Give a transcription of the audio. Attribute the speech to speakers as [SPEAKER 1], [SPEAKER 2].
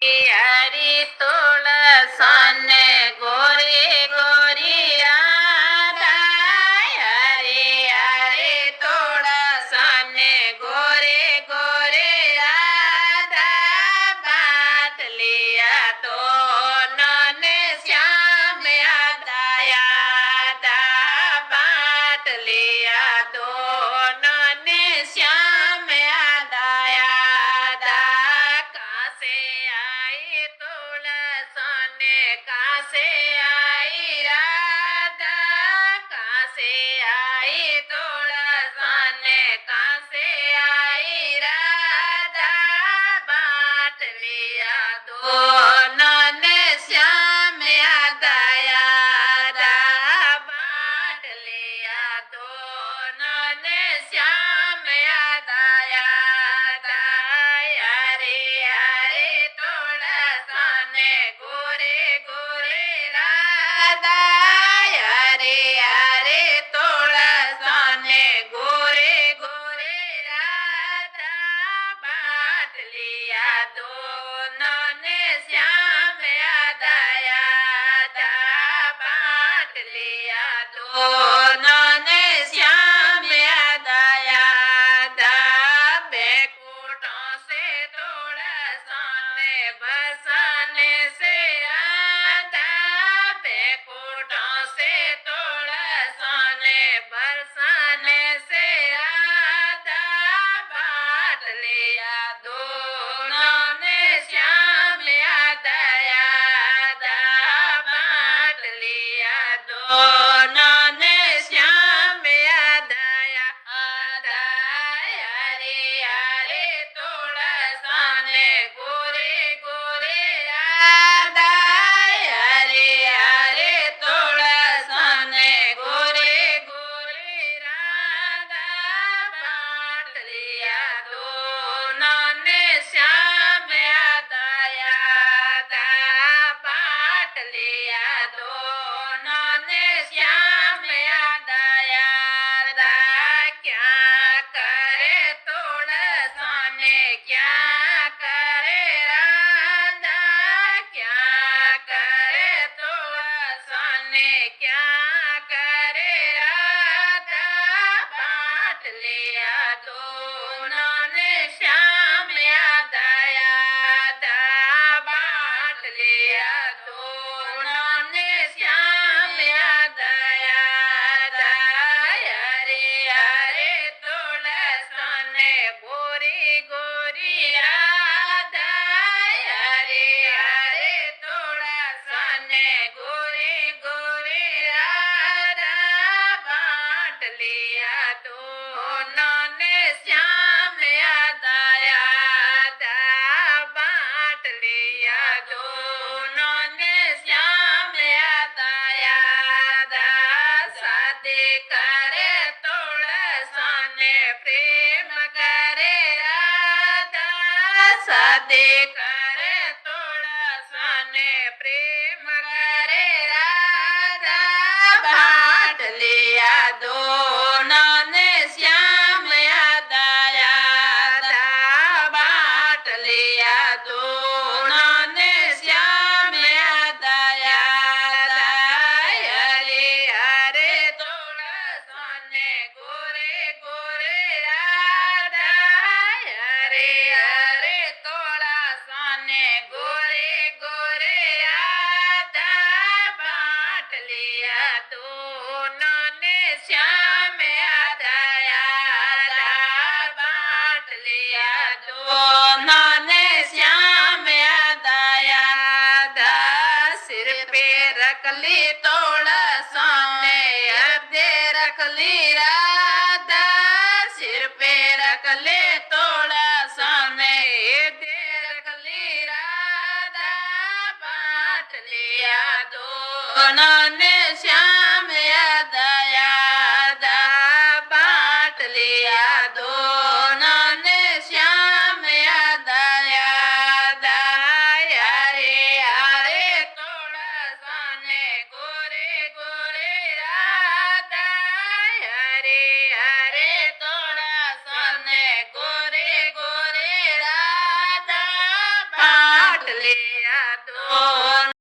[SPEAKER 1] Hari tola sanne gori gori radha Hari Hari tola sanne gori gori radha Baat liya donon Shyam yada yada Baat liya donon Shyam yada yada Kaase आई तुलसाने कासे आई राधा कासे आई तुलसाने कासे आई राधा बांट लिया दोनों ने श्याम यादा यादा बांट लिया दोनों ने श्याम यादा यादा यारे यारे तुलसाने गोरे गोरे राधा यारे यारे तुलसाने गोरे गोरे राधा बांट लिया दोनों ने श्याम यादा यादा बांट लिया दोनों ने श्याम यादा यादा बैकुंठों से तुलसाने बरसाने से राधा बैकुंठों से तुलसाने बरसाने से राधा बांट लिया दोनों ने श्याम यादा यादा बांट लिया दोनों ने श्याम यादा यादा यारे यारे तुलसाने गोरे गोरे राधा यारे यारे तुलसाने गोरे गोरे राधा बांट लिया दोनों ने श्याम यादा यादा बांट लिया दोनों ने श्याम यादा यादा क्या करे तुलसाने क्या करे राधा क्या करे तुलसाने क्या करे राधा बांट लिया दोनों ने श्याम यादा यादा बांट लिया दोनों ने श्याम यादा यादा यारे यारे तुलसाने गोरी गोरी राधा यारे यारे तुलसाने गोरी गोरी राधा बांट लिया दोनों ने श्याम यादा यादा बांट लिया दोनों ने श्याम यादा यादा सादे करे तुलसाने प्रेम करे राधा सादे करे तुलसाने प्रेम करे राधा बांट लिया दोनों ने श्याम यादा यादा बांट लिया दोनों ने श्याम यादा यादा यारे यारे तुलसाने गोरे गोरे राधा यारे यारे तुलसाने गोरे गोरे राधा बांट लिया दोनों ने श्याम यादा यादा बांट लिया दोनों ने श्याम यादा यादा सिर पे रख ली तुलसाने अधे रख ली राधा सिर पे रख ले तुलसाने अधे रख ली राधा बांट लिया दोनों ने श्याम यादा यादा बांट लिया दोनों ने श्याम यादा यादा यारे यारे तुलसाने गोरे गोरे राधा यारे यारे तुलसाने गोरे गोरे राधा बांट လေးရတို့